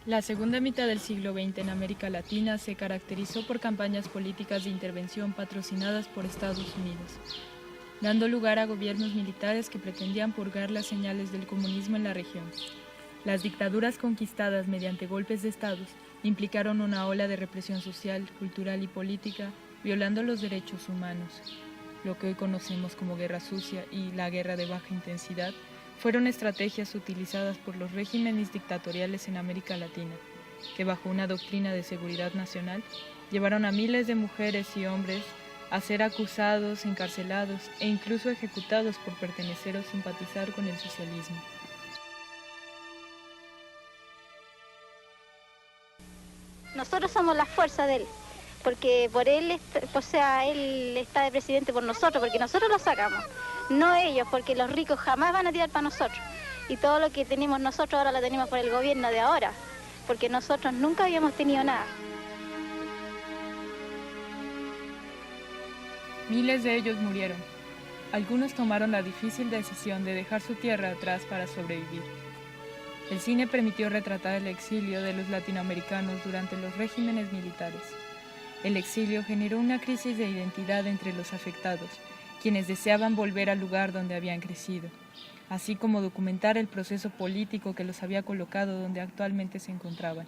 La segunda mitad del siglo XX en América Latina se caracterizó por campañas políticas de intervención patrocinadas por Estados Unidos, dando lugar a gobiernos militares que pretendían purgar las señales del comunismo en la región. Las dictaduras conquistadas mediante golpes de estados implicaron una ola de represión social, cultural y política, violando los derechos humanos. Lo que hoy conocemos como Guerra Sucia y la Guerra de Baja Intensidad fueron estrategias utilizadas por los regímenes dictatoriales en América Latina, que bajo una doctrina de seguridad nacional llevaron a miles de mujeres y hombres a ser acusados, encarcelados e incluso ejecutados por pertenecer o simpatizar con el socialismo. Nosotros somos la fuerza de él, porque por él, él está de presidente por nosotros, porque nosotros lo sacamos, no ellos, porque los ricos jamás van a tirar para nosotros. Y todo lo que tenemos nosotros ahora lo tenemos por el gobierno de ahora, porque nosotros nunca habíamos tenido nada. Miles de ellos murieron. Algunos tomaron la difícil decisión de dejar su tierra atrás para sobrevivir. El cine permitió retratar el exilio de los latinoamericanos durante los regímenes militares. El exilio generó una crisis de identidad entre los afectados, quienes deseaban volver al lugar donde habían crecido, así como documentar el proceso político que los había colocado donde actualmente se encontraban.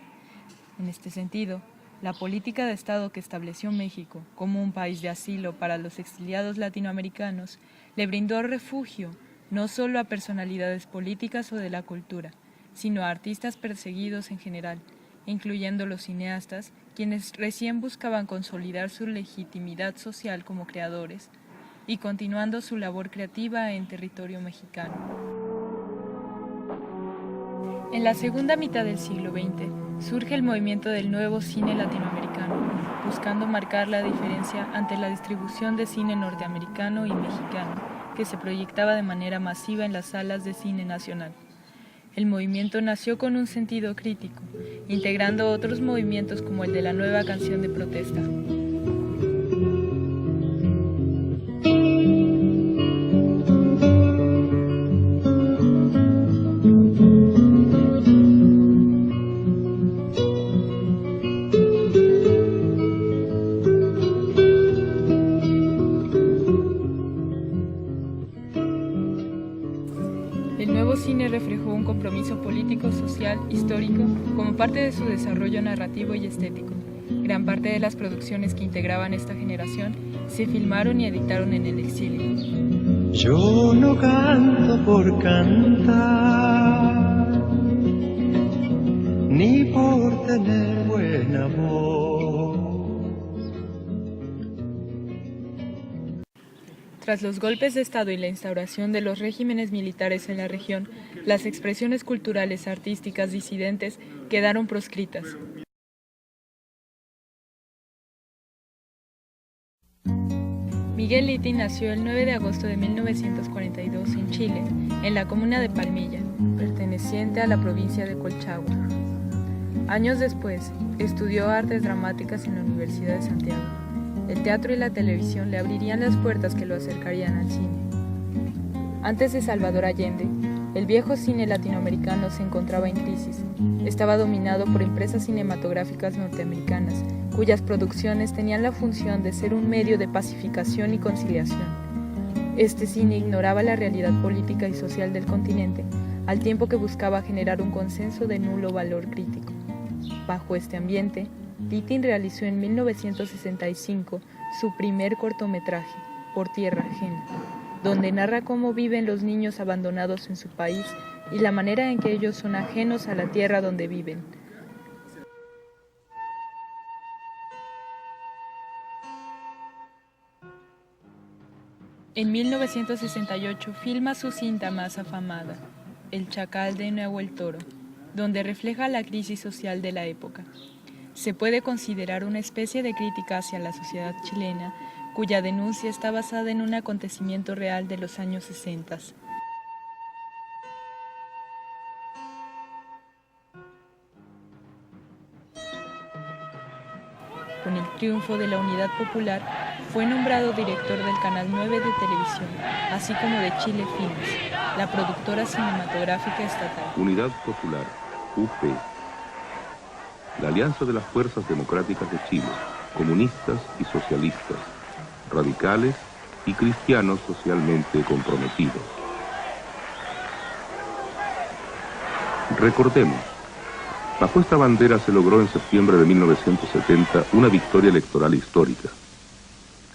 En este sentido, la política de Estado que estableció México como un país de asilo para los exiliados latinoamericanos le brindó refugio no solo a personalidades políticas o de la cultura, sino a artistas perseguidos en general, incluyendo los cineastas, quienes recién buscaban consolidar su legitimidad social como creadores y continuando su labor creativa en territorio mexicano. En la segunda mitad del siglo XX surge el movimiento del nuevo cine latinoamericano, buscando marcar la diferencia ante la distribución de cine norteamericano y mexicano, que se proyectaba de manera masiva en las salas de cine nacional. El movimiento nació con un sentido crítico, integrando otros movimientos como el de la nueva canción de protesta. El nuevo cine reflejó un compromiso político, social, histórico, como parte de su desarrollo narrativo y estético. Gran parte de las producciones que integraban esta generación se filmaron y editaron en el exilio. Yo no canto por cantar, ni por tener buena voz. Tras los golpes de Estado y la instauración de los regímenes militares en la región, las expresiones culturales artísticas disidentes quedaron proscritas. Miguel Liti nació el 9 de agosto de 1942 en Chile, en la comuna de Palmilla, perteneciente a la provincia de Colchagua. Años después, estudió artes dramáticas en la Universidad de Santiago. El teatro y la televisión le abrirían las puertas que lo acercarían al cine. Antes de Salvador Allende, el viejo cine latinoamericano se encontraba en crisis. Estaba dominado por empresas cinematográficas norteamericanas, cuyas producciones tenían la función de ser un medio de pacificación y conciliación. Este cine ignoraba la realidad política y social del continente, al tiempo que buscaba generar un consenso de nulo valor crítico. Bajo este ambiente, Liti realizó en 1965 su primer cortometraje, Por Tierra Ajena, donde narra cómo viven los niños abandonados en su país y la manera en que ellos son ajenos a la tierra donde viven. En 1968 filma su cinta más afamada, El Chacal de Nahuel Toro, donde refleja la crisis social de la época. Se puede considerar una especie de crítica hacia la sociedad chilena, cuya denuncia está basada en un acontecimiento real de los años 60. Con el triunfo de la Unidad Popular, fue nombrado director del Canal 9 de televisión, así como de Chile Films, la productora cinematográfica estatal. Unidad Popular, UP. la alianza de las fuerzas democráticas de Chile, comunistas y socialistas, radicales y cristianos socialmente comprometidos. Recordemos, bajo esta bandera se logró en septiembre de 1970 una victoria electoral histórica.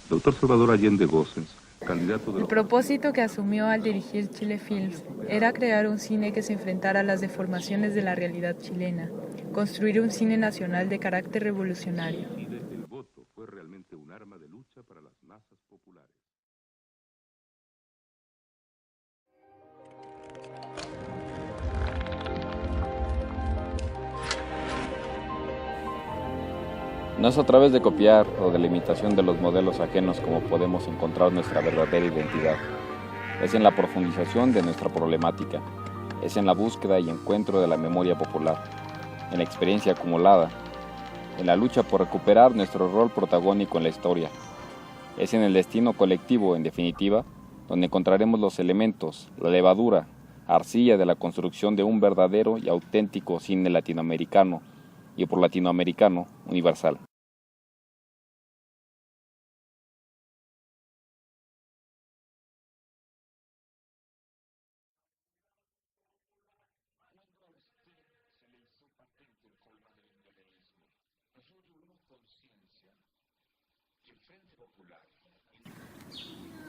Dr. Salvador Allende Gossens, candidato de... El propósito que asumió al dirigir Chile Films era crear un cine que se enfrentara a las deformaciones de la realidad chilena, construir un cine nacional de carácter revolucionario. El voto fue realmente un arma de lucha para las masas populares. No es a través de copiar o de la imitación de los modelos ajenos como podemos encontrar nuestra verdadera identidad. Es en la profundización de nuestra problemática, es en la búsqueda y encuentro de la memoria popular, en la experiencia acumulada, en la lucha por recuperar nuestro rol protagónico en la historia. Es en el destino colectivo, en definitiva, donde encontraremos los elementos, la levadura, arcilla de la construcción de un verdadero y auténtico cine latinoamericano, y por latinoamericano, universal.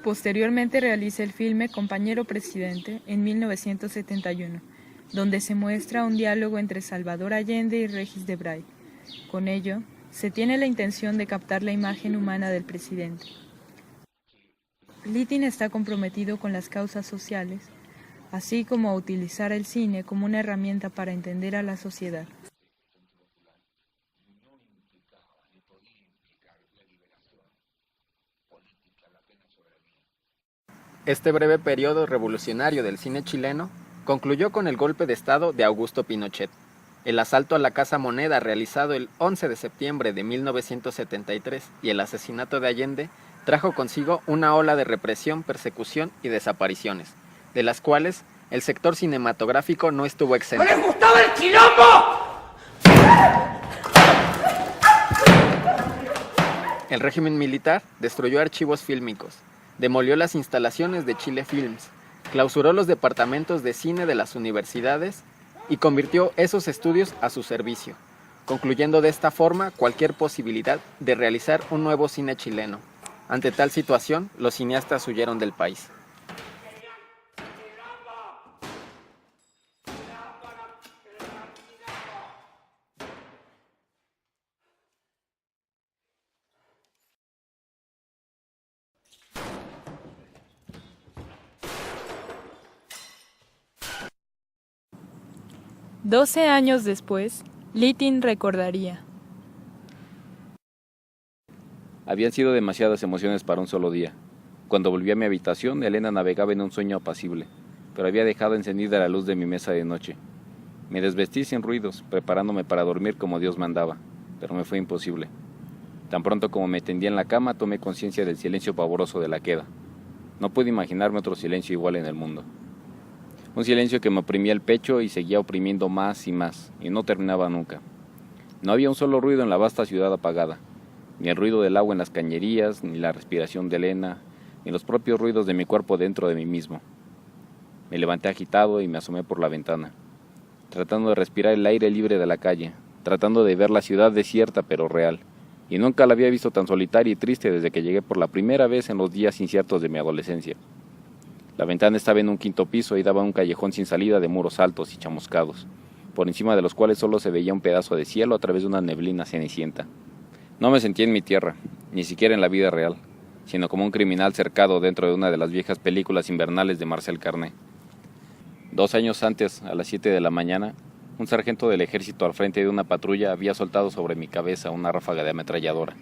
Posteriormente realiza el filme Compañero Presidente en 1971, donde se muestra un diálogo entre Salvador Allende y Regis Debray. Con ello, se tiene la intención de captar la imagen humana del presidente. Litin está comprometido con las causas sociales, así como a utilizar el cine como una herramienta para entender a la sociedad. Este breve periodo revolucionario del cine chileno concluyó con el golpe de Estado de Augusto Pinochet. El asalto a la Casa Moneda realizado el 11 de septiembre de 1973 y el asesinato de Allende trajo consigo una ola de represión, persecución y desapariciones, de las cuales el sector cinematográfico no estuvo exento. ¡No les gustaba el quilombo! El régimen militar destruyó archivos fílmicos, demolió las instalaciones de Chile Films, clausuró los departamentos de cine de las universidades y convirtió esos estudios a su servicio, concluyendo de esta forma cualquier posibilidad de realizar un nuevo cine chileno. Ante tal situación, los cineastas huyeron del país. Doce años después, Litin recordaría. Habían sido demasiadas emociones para un solo día. Cuando volví a mi habitación, Elena navegaba en un sueño apacible, pero había dejado encendida la luz de mi mesa de noche. Me desvestí sin ruidos, preparándome para dormir como Dios mandaba, pero me fue imposible. Tan pronto como me tendí en la cama, tomé conciencia del silencio pavoroso de la queda. No pude imaginarme otro silencio igual en el mundo. Un silencio que me oprimía el pecho y seguía oprimiendo más, y no terminaba nunca. No había un solo ruido en la vasta ciudad apagada, ni el ruido del agua en las cañerías, ni la respiración de Elena, ni los propios ruidos de mi cuerpo dentro de mí mismo. Me levanté agitado y me asomé por la ventana, tratando de respirar el aire libre de la calle, tratando de ver la ciudad desierta pero real, y nunca la había visto tan solitaria y triste desde que llegué por la primera vez en los días inciertos de mi adolescencia. La ventana estaba en un quinto piso y daba a un callejón sin salida de muros altos y chamuscados, por encima de los cuales solo se veía un pedazo de cielo a través de una neblina cenicienta. No me sentí en mi tierra, ni siquiera en la vida real, sino como un criminal cercado dentro de una de las viejas películas invernales de Marcel Carné. 2 años antes, a las 7 de la mañana, un sargento del ejército al frente de una patrulla había soltado sobre mi cabeza una ráfaga de ametralladora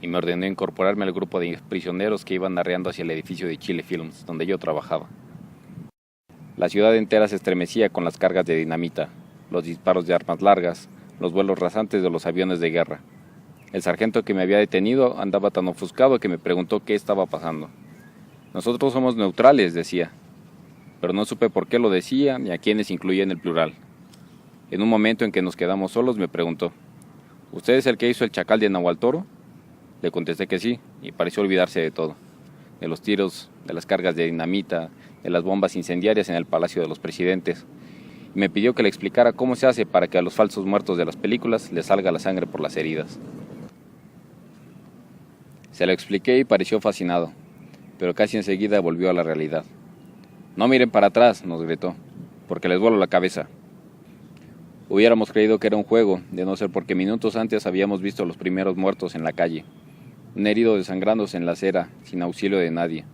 y me ordenó incorporarme al grupo de prisioneros que iban arreando hacia el edificio de Chile Films, donde yo trabajaba. La ciudad entera se estremecía con las cargas de dinamita, los disparos de armas largas, los vuelos rasantes de los aviones de guerra. El sargento que me había detenido andaba tan ofuscado que me preguntó qué estaba pasando. «Nosotros somos neutrales», decía, pero no supe por qué lo decía ni a quiénes incluía en el plural. En un momento en que nos quedamos solos me preguntó, ¿Usted es el que hizo el chacal de Nahualtoro? Le contesté que sí, y pareció olvidarse de todo. De los tiros, de las cargas de dinamita, de las bombas incendiarias en el Palacio de los Presidentes. Y me pidió que le explicara cómo se hace para que a los falsos muertos de las películas les salga la sangre por las heridas. Se lo expliqué y pareció fascinado, pero casi enseguida volvió a la realidad. «No miren para atrás», nos gritó, «porque les vuelo la cabeza». Hubiéramos creído que era un juego, de no ser porque minutos antes habíamos visto los primeros muertos en la calle. Un herido desangrándose en la acera, sin auxilio de nadie.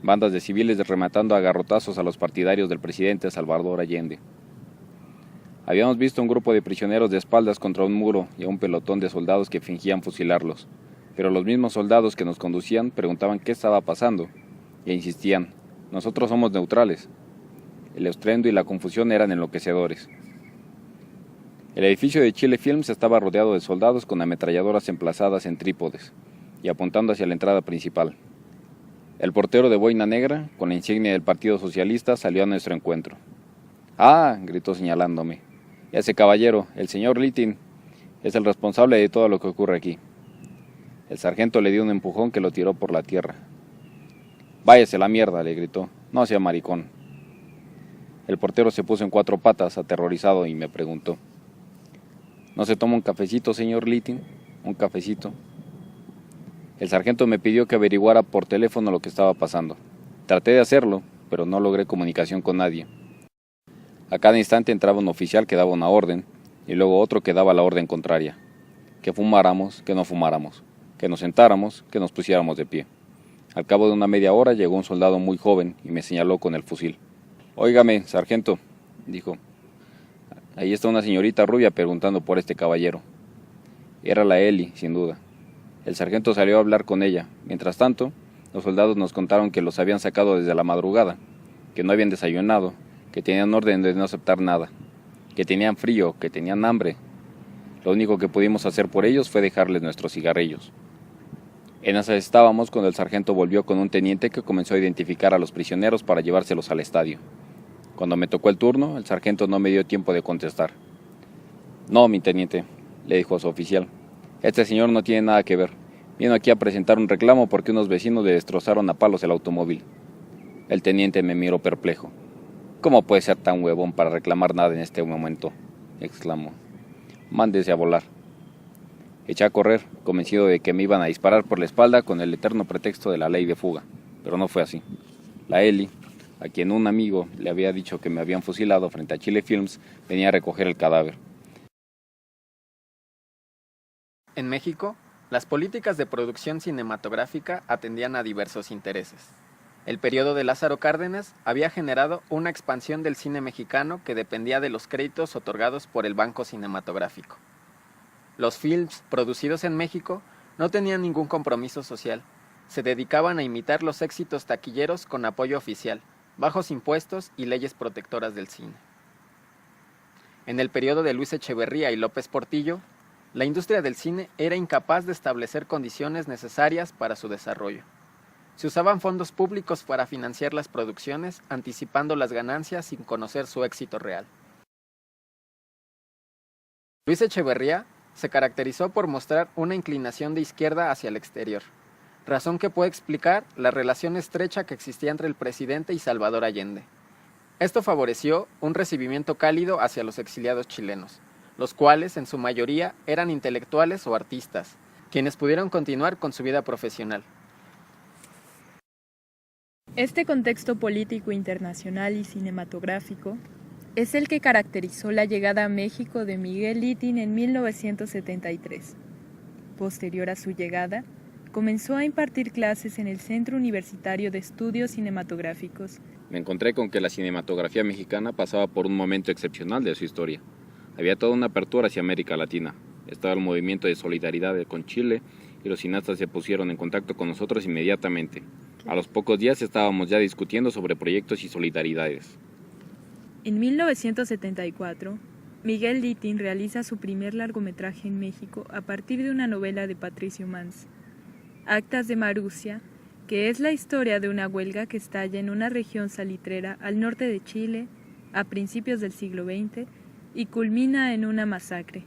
Bandas de civiles rematando a garrotazos a los partidarios del presidente Salvador Allende. Habíamos visto un grupo de prisioneros de espaldas contra un muro y a un pelotón de soldados que fingían fusilarlos. Pero los mismos soldados que nos conducían preguntaban qué estaba pasando e insistían, «Nosotros somos neutrales». El estruendo y la confusión eran enloquecedores. El edificio de Chile Films estaba rodeado de soldados con ametralladoras emplazadas en trípodes y apuntando hacia la entrada principal. El portero de boina negra, con la insignia del Partido Socialista, salió a nuestro encuentro. «¡Ah!», gritó señalándome. «Ese caballero, el señor Littin, es el responsable de todo lo que ocurre aquí». El sargento le dio un empujón que lo tiró por la tierra. «Váyase la mierda», le gritó. «No sea maricón». El portero se puso en cuatro patas, aterrorizado, y me preguntó. «¿No se toma un cafecito, señor Littin? ¿Un cafecito?» El sargento me pidió que averiguara por teléfono lo que estaba pasando. Traté de hacerlo, pero no logré comunicación con nadie. A cada instante entraba un oficial que daba una orden, y luego otro que daba la orden contraria. Que fumáramos, que no fumáramos, que nos sentáramos, que nos pusiéramos de pie. Al cabo de una media hora llegó un soldado muy joven y me señaló con el fusil. «Óigame, sargento», dijo. «Ahí está una señorita rubia preguntando por este caballero». Era la Eli, sin duda. El sargento salió a hablar con ella. Mientras tanto, los soldados nos contaron que los habían sacado desde la madrugada, que no habían desayunado, que tenían orden de no aceptar nada, que tenían frío, que tenían hambre. Lo único que pudimos hacer por ellos fue dejarles nuestros cigarrillos. En esas estábamos cuando el sargento volvió con un teniente que comenzó a identificar a los prisioneros para llevárselos al estadio. Cuando me tocó el turno, el sargento no me dio tiempo de contestar. «No, mi teniente», le dijo a su oficial. «Este señor no tiene nada que ver. Vino aquí a presentar un reclamo porque unos vecinos le destrozaron a palos el automóvil». El teniente me miró perplejo. «¿Cómo puede ser tan huevón para reclamar nada en este momento?», exclamó. «Mándese a volar». Eché a correr, convencido de que me iban a disparar por la espalda con el eterno pretexto de la ley de fuga, pero no fue así. La Eli, a quien un amigo le había dicho que me habían fusilado frente a Chile Films, venía a recoger el cadáver. En México, las políticas de producción cinematográfica atendían a diversos intereses. El periodo de Lázaro Cárdenas había generado una expansión del cine mexicano que dependía de los créditos otorgados por el Banco Cinematográfico. Los films producidos en México no tenían ningún compromiso social. Se dedicaban a imitar los éxitos taquilleros con apoyo oficial, bajos impuestos y leyes protectoras del cine. En el periodo de Luis Echeverría y López Portillo, la industria del cine era incapaz de establecer condiciones necesarias para su desarrollo. Se usaban fondos públicos para financiar las producciones, anticipando las ganancias sin conocer su éxito real. Luis Echeverría se caracterizó por mostrar una inclinación de izquierda hacia el exterior, razón que puede explicar la relación estrecha que existía entre el presidente y Salvador Allende. Esto favoreció un recibimiento cálido hacia los exiliados chilenos, los cuales en su mayoría eran intelectuales o artistas, quienes pudieron continuar con su vida profesional. Este contexto político internacional y cinematográfico es el que caracterizó la llegada a México de Miguel Littin en 1973. Posterior a su llegada, comenzó a impartir clases en el Centro Universitario de Estudios Cinematográficos. Me encontré con que la cinematografía mexicana pasaba por un momento excepcional de su historia. Había toda una apertura hacia América Latina. Estaba el movimiento de solidaridad con Chile y los cineastas se pusieron en contacto con nosotros inmediatamente. A los pocos días estábamos ya discutiendo sobre proyectos y solidaridades. En 1974, Miguel Littin realiza su primer largometraje en México a partir de una novela de Patricio Mans, Actas de Marusia, que es la historia de una huelga que estalla en una región salitrera al norte de Chile a principios del siglo XX y culmina en una masacre.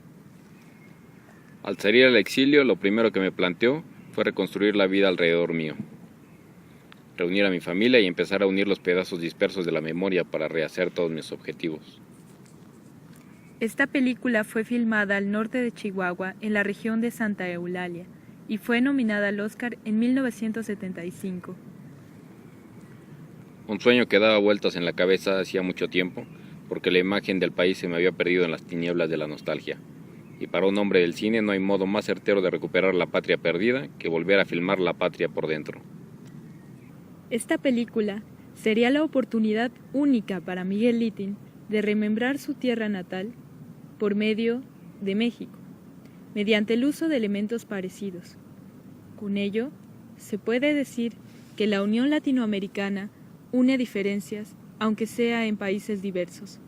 Al salir al exilio, lo primero que me planteó fue reconstruir la vida alrededor mío, reunir a mi familia y empezar a unir los pedazos dispersos de la memoria para rehacer todos mis objetivos. Esta película fue filmada al norte de Chihuahua, en la región de Santa Eulalia, y fue nominada al Oscar en 1975. Un sueño que daba vueltas en la cabeza hacía mucho tiempo, porque la imagen del país se me había perdido en las tinieblas de la nostalgia. Y para un hombre del cine no hay modo más certero de recuperar la patria perdida que volver a filmar la patria por dentro. Esta película sería la oportunidad única para Miguel Littín de remembrar su tierra natal por medio de México, mediante el uso de elementos parecidos. Con ello, se puede decir que la Unión Latinoamericana une diferencias, aunque sea en países diversos.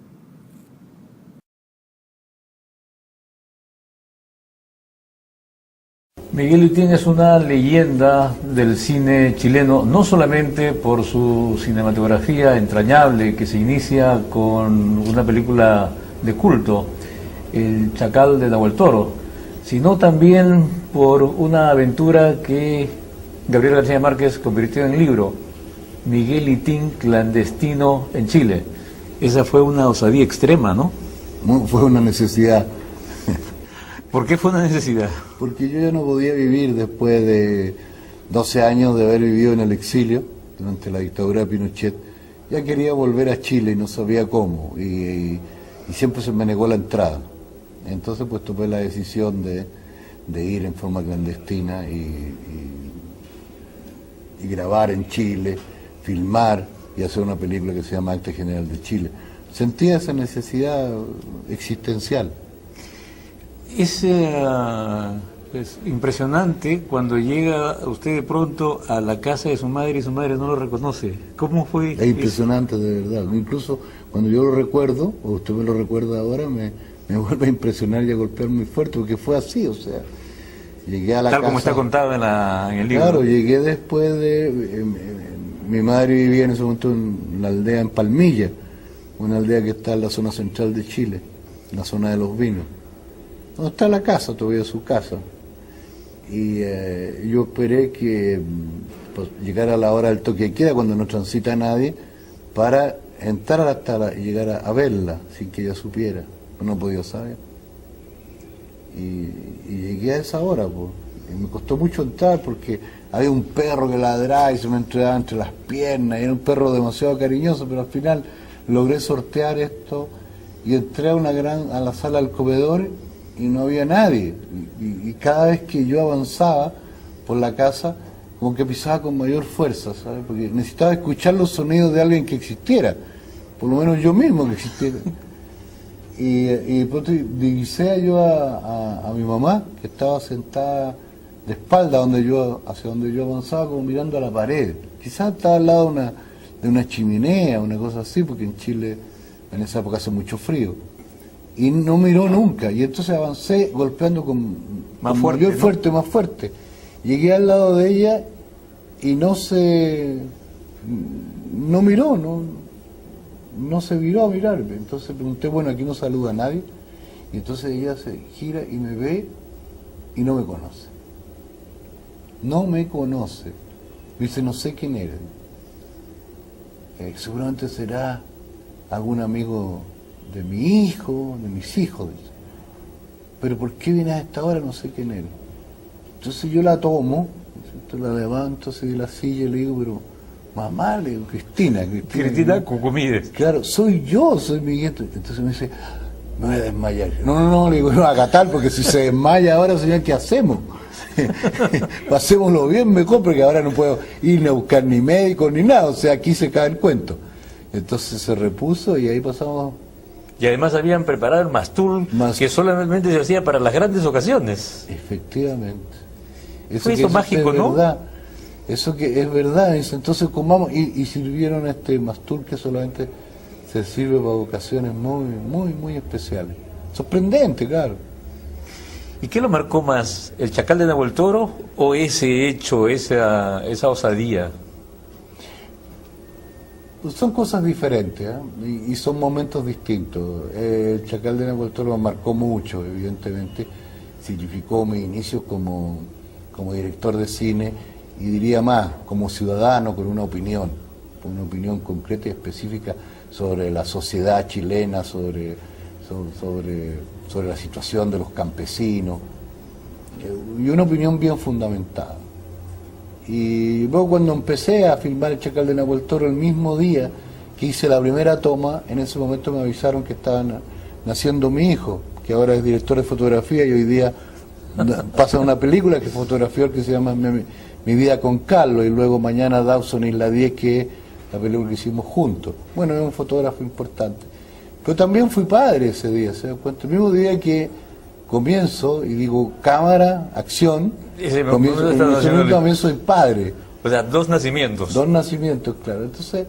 Miguel Littín es una leyenda del cine chileno, no solamente por su cinematografía entrañable, que se inicia con una película de culto, El Chacal de Nahuel Toro, sino también por una aventura que Gabriel García Márquez convirtió en libro, Miguel Littín clandestino en Chile. Esa fue una osadía extrema, ¿no? Fue una necesidad. ¿Por qué fue una necesidad? Porque yo ya no podía vivir después de 12 años de haber vivido en el exilio, durante la dictadura de Pinochet. Ya quería volver a Chile y no sabía cómo, y siempre se me negó la entrada. Entonces pues tomé la decisión de ir en forma clandestina y grabar en Chile, filmar y hacer una película que se llama Acta General de Chile. Sentía esa necesidad existencial. Es impresionante cuando llega usted de pronto a la casa de su madre y su madre no lo reconoce. ¿Cómo fue? Es impresionante, de verdad. Incluso cuando yo lo recuerdo, o usted me lo recuerda ahora, me vuelve a impresionar y a golpear muy fuerte, porque fue así, o sea, llegué a la casa... Tal como está contado en el libro. Claro, llegué después de... mi madre vivía en ese momento en la aldea en Palmilla, una aldea que está en la zona central de Chile, en la zona de los vinos. No está la casa, todavía su casa. Y yo esperé que pues, llegara la hora del toque de queda, cuando no transita nadie, para entrar hasta y llegar a verla, sin que ella supiera. No podía saber. Y llegué a esa hora, pues. Y me costó mucho entrar porque había un perro que ladraba y se me enredaba entre las piernas, y era un perro demasiado cariñoso, pero al final logré sortear esto y entré a la sala del comedor y no había nadie, y cada vez que yo avanzaba por la casa, como que pisaba con mayor fuerza, ¿sabes? Porque necesitaba escuchar los sonidos de alguien que existiera, por lo menos yo mismo que existiera. Y pronto divisé yo a mi mamá, que estaba sentada de espalda hacia donde yo avanzaba, como mirando a la pared. Quizás estaba al lado de una chimenea, una cosa así, porque en Chile en esa época hace mucho frío. Y no miró nunca, y entonces avancé golpeando con fuerte, mayor fuerte, más fuerte. Llegué al lado de ella y no miró, no se viró a mirarme. Entonces pregunté, bueno, aquí no saluda a nadie, y entonces ella se gira y me ve y no me conoce. No me conoce. Me dice, no sé quién eres. Seguramente será algún amigo de mi hijo, de mis hijos, dice. Pero ¿por qué vienes a esta hora? No sé quién eres. Entonces yo la tomo, la levanto así de la silla y le digo, pero mamá, le digo, Cristina Cucumides. Claro, soy Miguel. Entonces me dice, me voy a desmayar. No, le digo, no, a catar, porque si se desmaya ahora, señor, ¿qué hacemos? Pasémoslo bien mejor, porque ahora no puedo ir a buscar ni médico ni nada, o sea, aquí se cae el cuento. Entonces se repuso y ahí pasamos. Y además habían preparado el mastul, que solamente se hacía para las grandes ocasiones. Efectivamente. Fue eso mágico, ¿no? Eso que es verdad. Entonces comamos y sirvieron este mastul que solamente se sirve para ocasiones muy, muy, muy especiales. Sorprendente, claro. ¿Y qué lo marcó más? ¿El Chacal de Nahuel Toro o ese hecho, esa osadía? Pues son cosas diferentes, ¿eh? y son momentos distintos. El Chacal de Nahuel Toro me marcó mucho, evidentemente, significó mis inicios como director de cine, y diría más, como ciudadano con una opinión concreta y específica sobre la sociedad chilena, sobre la situación de los campesinos, y una opinión bien fundamentada. Y luego cuando empecé a filmar El Chacal de Nahuel Toro, el mismo día que hice la primera toma, en ese momento me avisaron que estaban naciendo mi hijo, que ahora es director de fotografía y hoy día pasa una película que fotografió que se llama Mi vida con Carlos, y luego mañana Dawson Isla 10, que es la película que hicimos juntos. Bueno, es un fotógrafo importante. Pero también fui padre ese día, ¿se dan cuenta? El mismo día que comienzo y digo cámara, acción, también soy padre. O sea, dos nacimientos. Dos nacimientos, claro. Entonces,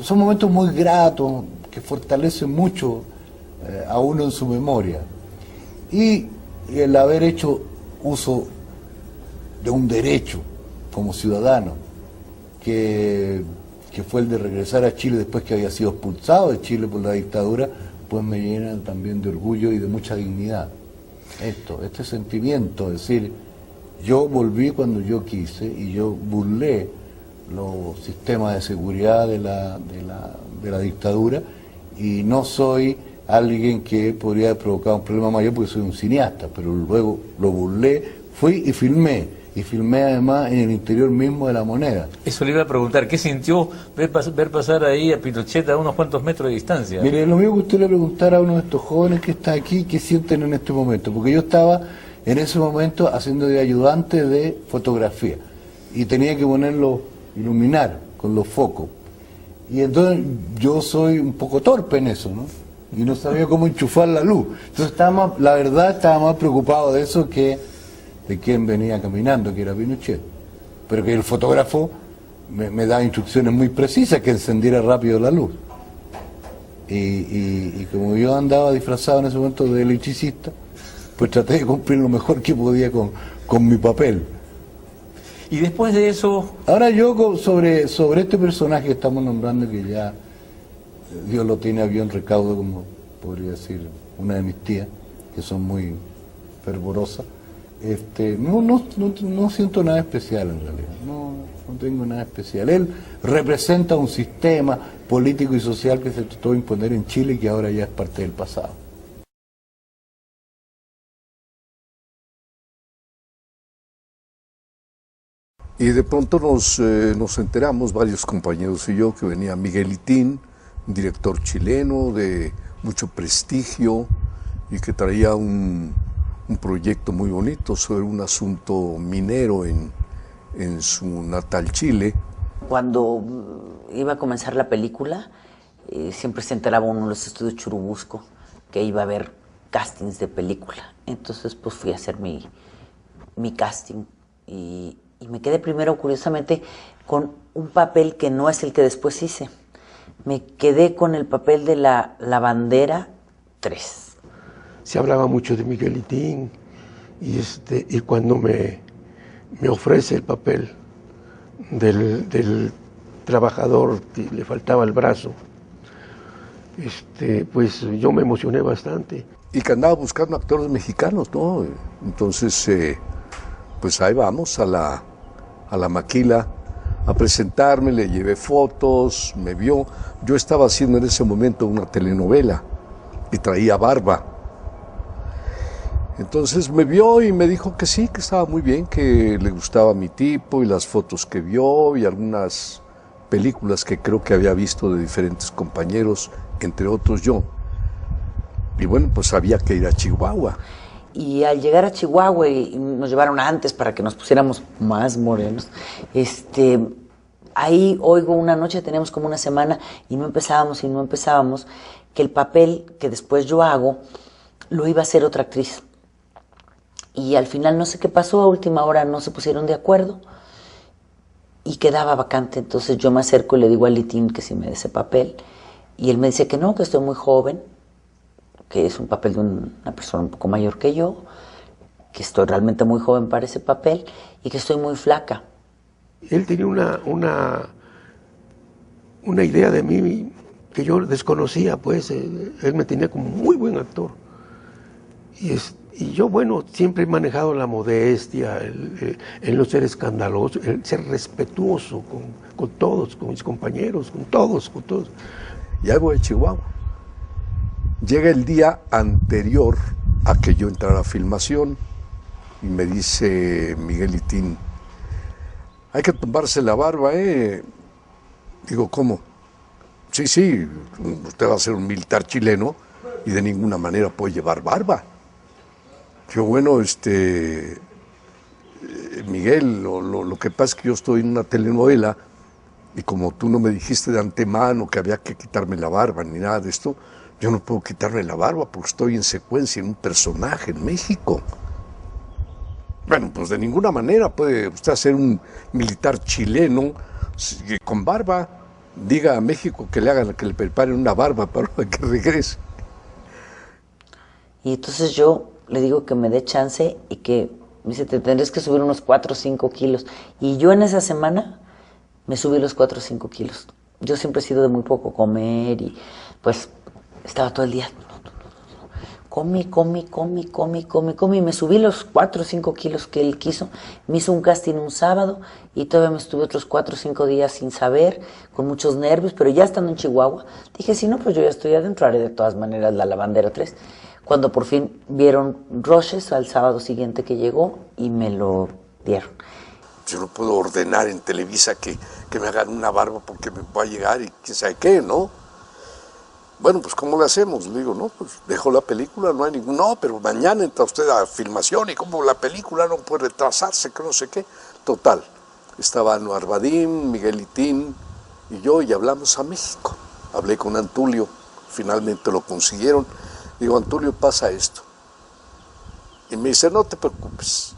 son momentos muy gratos que fortalecen mucho a uno en su memoria. Y el haber hecho uso de un derecho como ciudadano, que fue el de regresar a Chile después que había sido expulsado de Chile por la dictadura, pues me llena también de orgullo y de mucha dignidad. Este sentimiento, es decir, yo volví cuando yo quise y yo burlé los sistemas de seguridad de la dictadura, y no soy alguien que podría haber provocado un problema mayor porque soy un cineasta, pero luego lo burlé, fui y filmé además en el interior mismo de La Moneda. Eso le iba a preguntar, ¿qué sintió ver pasar ahí a Pinochet a unos cuantos metros de distancia? Mire, lo mismo que usted le preguntara a uno de estos jóvenes que está aquí, ¿qué sienten en este momento? Porque yo estaba en ese momento haciendo de ayudante de fotografía y tenía que iluminar con los focos. Y entonces yo soy un poco torpe en eso, ¿no? Y no sabía cómo enchufar la luz. Entonces la verdad estaba más preocupado de eso que de quién venía caminando, que era Pinochet. Pero que el fotógrafo me daba instrucciones muy precisas, que encendiera rápido la luz. Y como yo andaba disfrazado en ese momento de electricista, pues traté de cumplir lo mejor que podía con mi papel. Y después de eso... Ahora yo sobre este personaje que estamos nombrando, que ya Dios lo tiene a bien recaudo, como podría decir una de mis tías, que son muy fervorosas, no siento nada especial en realidad, no tengo nada especial. Él representa un sistema político y social que se trató de imponer en Chile y que ahora ya es parte del pasado. Y de pronto nos enteramos, varios compañeros y yo, que venía Miguel Itín, un director chileno de mucho prestigio y que traía un proyecto muy bonito sobre un asunto minero en su natal Chile. Cuando iba a comenzar la película, siempre se enteraba uno en los estudios Churubusco que iba a haber castings de película. Entonces pues fui a hacer mi casting y me quedé primero, curiosamente, con un papel que no es el que después hice. Me quedé con el papel de la bandera 3. Se hablaba mucho de Miguel Itín y cuando me ofrece el papel del trabajador que le faltaba el brazo, pues yo me emocioné bastante. Y que andaba buscando actores mexicanos, ¿no? Entonces, pues ahí vamos a la maquila a presentarme, le llevé fotos, me vio. Yo estaba haciendo en ese momento una telenovela y traía barba. Entonces me vio y me dijo que sí, que estaba muy bien, que le gustaba mi tipo y las fotos que vio y algunas películas que creo que había visto de diferentes compañeros, entre otros yo. Y bueno, pues había que ir a Chihuahua. Y al llegar a Chihuahua, y nos llevaron antes para que nos pusiéramos más morenos, ahí oigo una noche, tenemos como una semana, y no empezábamos, que el papel que después yo hago, lo iba a hacer otra actriz. Y al final no sé qué pasó, a última hora no se pusieron de acuerdo, y quedaba vacante. Entonces yo me acerco y le digo a Litín que si me dé ese papel, y él me dice que no, que estoy muy joven, que es un papel de una persona un poco mayor que yo, que estoy realmente muy joven para ese papel y que estoy muy flaca. Él tenía una idea de mí que yo desconocía, pues él me tenía como muy buen actor. Y yo, bueno, siempre he manejado la modestia, el no ser escandaloso, el ser respetuoso con todos, con mis compañeros, con todos. Y algo de Chihuahua. Llega el día anterior a que yo entrara a filmación y me dice Miguelitín, hay que tumbarse la barba, ¿eh? Digo, ¿cómo? Sí, usted va a ser un militar chileno y de ninguna manera puede llevar barba. Yo, bueno, Miguel, lo que pasa es que yo estoy en una telenovela y como tú no me dijiste de antemano que había que quitarme la barba ni nada de esto, yo no puedo quitarme la barba porque estoy en secuencia en un personaje en México. Bueno, pues de ninguna manera puede usted ser un militar chileno con barba. Diga a México que le preparen una barba para que regrese. Y entonces yo le digo que me dé chance y que me dice, te tendrías que subir unos 4 o 5 kilos. Y yo en esa semana me subí los 4 o 5 kilos. Yo siempre he sido de muy poco comer y pues estaba todo el día. Comí, y me subí los 4 o 5 kilos que él quiso. Me hizo un casting un sábado y todavía me estuve otros 4 o 5 días sin saber, con muchos nervios, pero ya estando en Chihuahua, dije, si no, pues yo ya estoy adentro, haré de todas maneras la Lavandera 3. Cuando por fin vieron Roches al sábado siguiente que llegó y me lo dieron. Yo no puedo ordenar en Televisa que me hagan una barba porque me va a llegar y quién sabe qué, ¿no? Bueno, pues ¿cómo le hacemos? Le digo, no, pues dejo la película, no hay ningún... No, pero mañana entra usted a filmación y como la película no puede retrasarse, que no sé qué. Total, estaba Anuar Vadim, Miguelitín y yo y hablamos a México. Hablé con Antulio, finalmente lo consiguieron. Digo, Antulio, pasa esto. Y me dice, no te preocupes,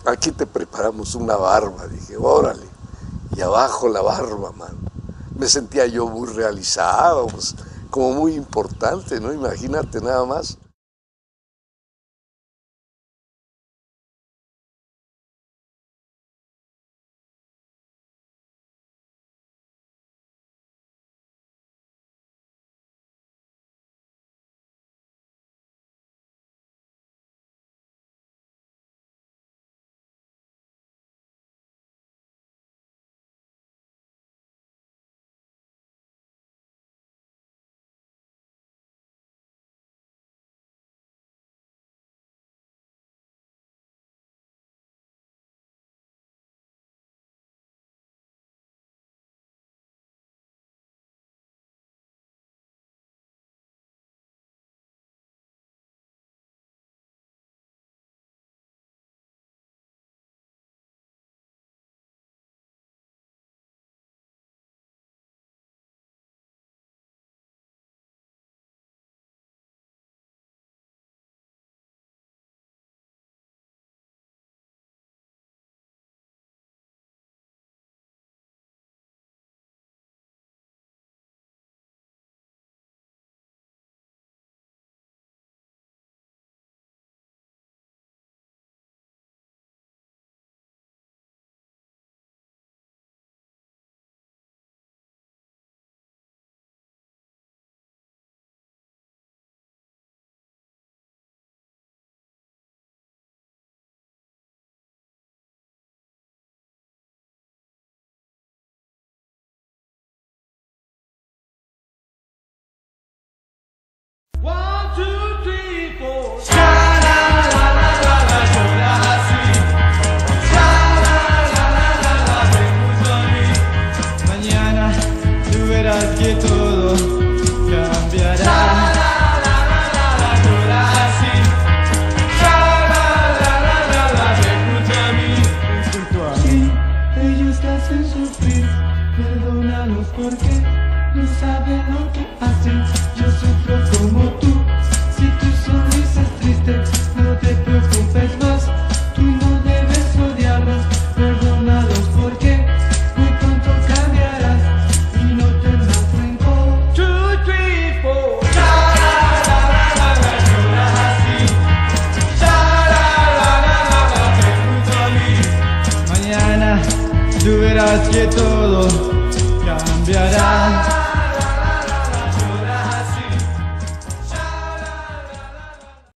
aquí te preparamos una barba. Dije, órale, y abajo la barba, man. Me sentía yo muy realizado, pues, como muy importante, ¿no? Imagínate nada más. Que todo cambiará. Escucha a mí. Sí, ellos te hacen sufrir. Perdónalos porque no saben lo que hacen. Yo sufro como tú. Si tu sonrisa es triste, no te preocupes más. Tú no debes odiarlos. Perdónalos porque muy pronto cambiarás. Tú verás que todo